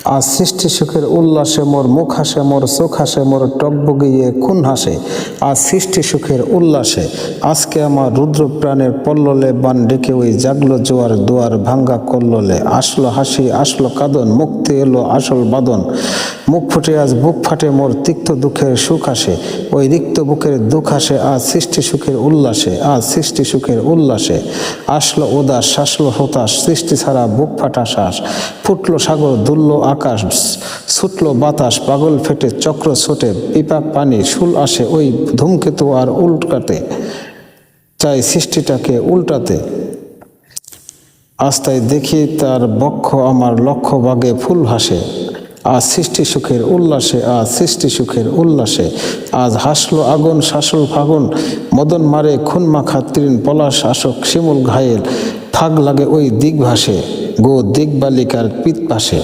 আজ সৃষ্টি সুখের উল্লাসে মোর মুখ হাসে, মোর চোখ হাসে, মোর টব্য গিয়ে খুন হাসে। আজ সৃষ্টি সুখের উল্লাসে আজকে আমার রুদ্র প্রাণের পল্ললে বান ডেকে ওই জাগলো জোয়ার দুয়ার ভাঙ্গা কল্লোলে। আসলো হাসি আসলো কাঁদন, মুক্তি এলো আসল বাদন। মুখ ফুটে আজ বুক ফাটে, মোর তিক্ত দুঃখের সুখ আসে, ওই রিক্ত বুকের দুঃখ আসে আজ সৃষ্টি সুখের উল্লাসে। আজ সৃষ্টি সুখের উল্লাসে আসলো উদাস, শাসলো হতাশ, সৃষ্টি ছাড়া বুক ফাটা শ্বাস। ফুটলো সাগর, দুললো আকাশ, ছুটলো বাতাস, পাগল ফেটে চক্র ছোটে, পিপাক পানি শুল আসে ওই ধূমকেতু আর উল্টাতে চাই সৃষ্টিটাকে উল্টাতে। আজ তাই দেখি তার বক্ষ আমার লক্ষ্য বাগে ফুল হাসে। আজ সৃষ্টি সুখের উল্লাসে, আজ সৃষ্টি সুখের উল্লাসে। আজ হাসলো আগুন শাসল ফাগুন, মদন মারে খুন মাখা তৃণ, পলাশ আসক শিমুল ঘায়েল, ফাগ লাগে ওই দিগ ভাসে, গো দিগ বালিকার পিত ভাসে।